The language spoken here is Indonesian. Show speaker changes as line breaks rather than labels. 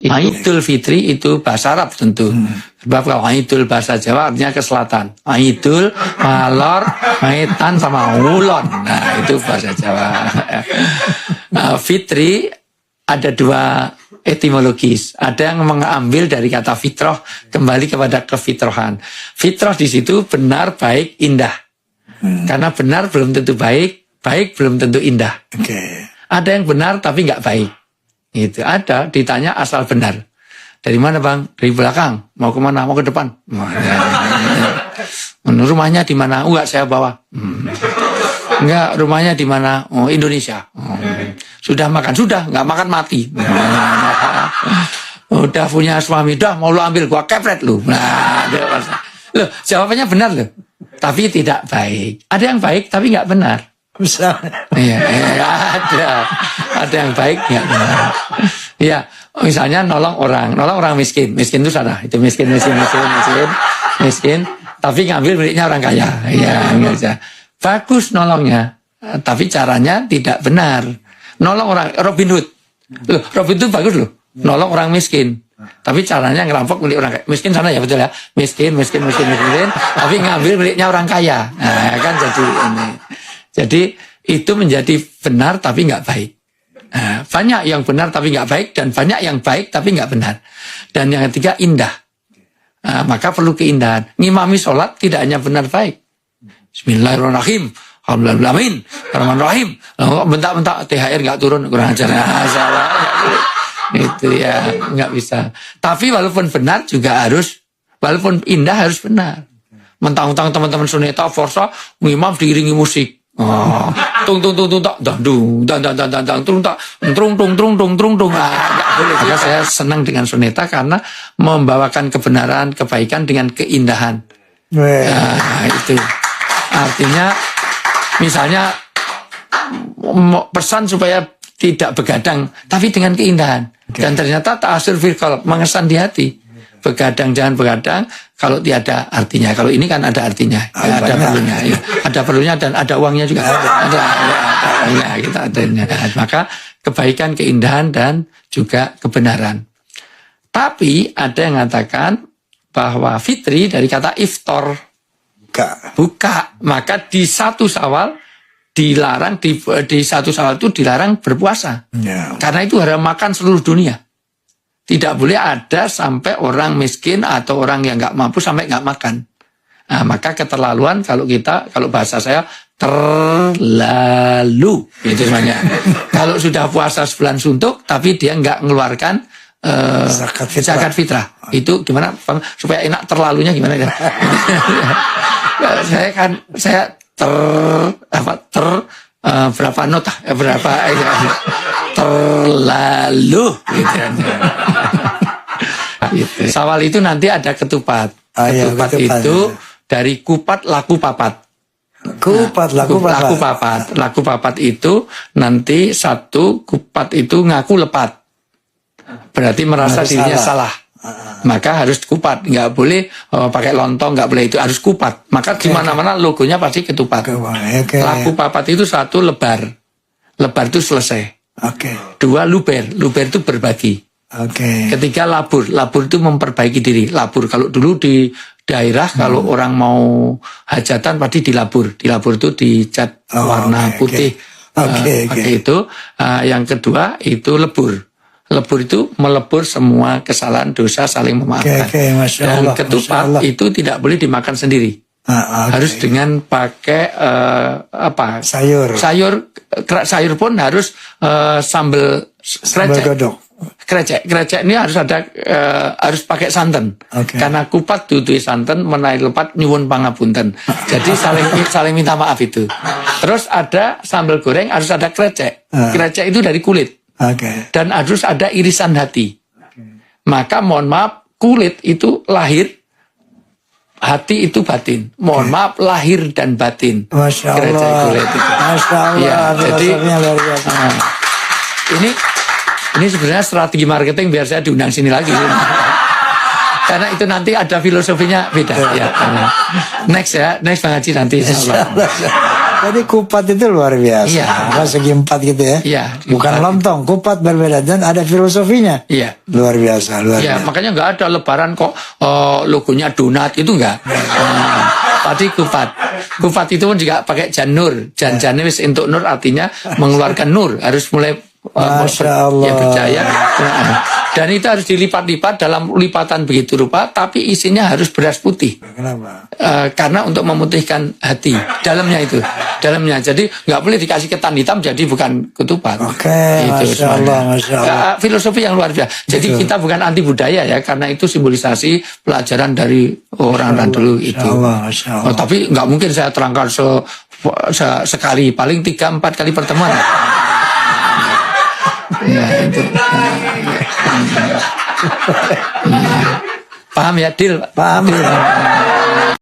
Idul Fitri itu bahasa Arab tentu. Sebab kalau Idul bahasa Jawa artinya ke selatan. Idul, malor, maitan sama ulon. Nah, itu bahasa Jawa. Fitri ada dua etimologis. Ada yang mengambil dari kata fitrah kembali kepada kefitrahan. Fitrah di situ benar, baik, indah. Karena benar belum tentu baik, baik belum tentu indah. Ada yang benar tapi nggak baik. Itu ada, ditanya asal benar. Dari mana bang? Dari belakang. Mau kemana? Mau ke depan? Rumahnya di mana? Enggak, saya bawa. Enggak, rumahnya di mana? Oh, Indonesia. Sudah makan? Sudah, enggak makan mati. Udah punya suami, dah mau lu ambil, gua kepret lu. Nah, loh, jawabannya benar loh. Tapi tidak baik. Ada yang baik tapi enggak benar.
Bisa.
Iya, ada yang baik enggak benar. Iya, misalnya nolong orang miskin itu salah. Itu miskin. Tapi ngambil miliknya orang kaya. Iya, enggak. Bagus nolongnya, tapi caranya tidak benar. Nolong orang Robin Hood. Loh, Robin Hood bagus loh. Nolong orang miskin. Tapi caranya ngerampok milik orang kaya. Miskin sana ya, betul ya. Miskin. Tapi ngambil miliknya orang kaya. Nah, kan jadi ini. Jadi itu menjadi benar tapi nggak baik. Nah, banyak yang benar tapi nggak baik dan banyak yang baik tapi nggak benar. Dan yang ketiga indah. Nah, maka perlu keindahan. Ngimami sholat tidak hanya benar baik. Bismillahirrahmanirrahim. Alhamdulillahirrahmanirrahim. Rahmanirrahim. Bentak-bentak THR nggak turun, kurang ajar. Salah. Itu ya nggak bisa. Tapi walaupun benar juga harus, walaupun indah harus benar. Mentang-mentang teman-teman suneta forsa ngimam diiringi musik. Oh, tung tak dandung dan tung tak trung. Enggak boleh. Maka saya senang dengan suneta karena membawakan kebenaran, kebaikan dengan keindahan. Nah, itu artinya misalnya pesan supaya tidak begadang tapi dengan keindahan. Dan ternyata ta'asur fil qalb, mengesan di hati. Begadang jangan begadang kalau tiada artinya. Kalau ini kan ada artinya, ya, ada perlunya, ya. Ada perlunya dan ada uangnya juga. Ada kita adanya. Maka kebaikan, keindahan dan juga kebenaran. Tapi ada yang mengatakan bahwa fitri dari kata iftar, buka. Maka di 1 Syawal dilarang di 1 Syawal itu dilarang berpuasa. Karena itu harus makan seluruh dunia. Tidak boleh ada sampai orang miskin atau orang yang nggak mampu sampai nggak makan. Nah, maka keterlaluan kalau bahasa saya terlalu, itu semuanya. Kalau sudah puasa sebulan suntuk, tapi dia nggak mengeluarkan zakat fitrah. Itu gimana? Supaya enak terlalunya gimana ya? saya berapa nota? Berapa? Terlalu gitu. Gitu. Syawal itu nanti ada ketupat. Ketupat itu dari kupat laku papat. Laku papat itu nanti satu kupat itu ngaku lepat. Berarti merasa dirinya salah. Maka harus kupat, nggak boleh pakai lontong, nggak boleh, itu harus kupat. Maka di mana-mana logonya pasti ketupat. Laku papat itu 1 lebar. Lebar itu selesai. 2 luber itu berbagi. Ketiga labur itu memperbaiki diri. Labur kalau dulu di daerah kalau orang mau hajatan pasti dilabur itu dicat warna putih. Pakai itu. Yang kedua itu lebur itu melebur semua kesalahan dosa, saling memaafkan. Dan ketupat itu tidak boleh dimakan sendiri. Harus dengan pakai sayur pun harus sambal krecek ini harus ada harus pakai santan. Karena kupat duduh santan menaik lepat nyuwun pangapunten. Jadi saling minta maaf itu. Terus ada sambal goreng harus ada krecek itu dari kulit. Dan harus ada irisan hati. Maka mohon maaf, kulit itu lahir, hati itu batin. Mohon maaf, lahir dan batin.
Masya Allah.
Kulit itu.
Masya Allah.
Ya, jadi ini sebenarnya strategi marketing biar saya diundang sini lagi. Karena itu nanti ada filosofinya beda. Ya, next Bang Haji nanti. Insya Allah.
Jadi kupat itu luar biasa.
Iya.
Segi 4 gitu ya.
Iya.
Bukan lontong, kupat berbeda dan ada filosofinya.
Iya.
Luar biasa, luar
Ya,
biasa.
makanya nggak ada lebaran kok logonya donat itu nggak. Tadi kupat. Kupat itu pun juga pakai janur. Jan wis untuk nur artinya mengeluarkan nur. Harus mulai
Masya Allah.
ya berjaya. Dan itu harus dilipat-lipat dalam lipatan begitu rupa, tapi isinya harus beras putih.
Kenapa?
Karena untuk memutihkan hati dalamnya itu, dalamnya. Jadi nggak boleh dikasih ketan hitam, jadi bukan ketupat.
Oke, Masya
semuanya.
Allah, Masya Allah.
Filosofi yang luar biasa. Jadi
Betul.
kita bukan anti budaya ya, karena itu simbolisasi pelajaran dari orang dulu itu.
Masya Allah, Masya Allah.
Tapi nggak mungkin saya terangkan sekali, paling 3-4 kali pertemuan. Ya, itu. Paham ya, Dil?
Paham ya?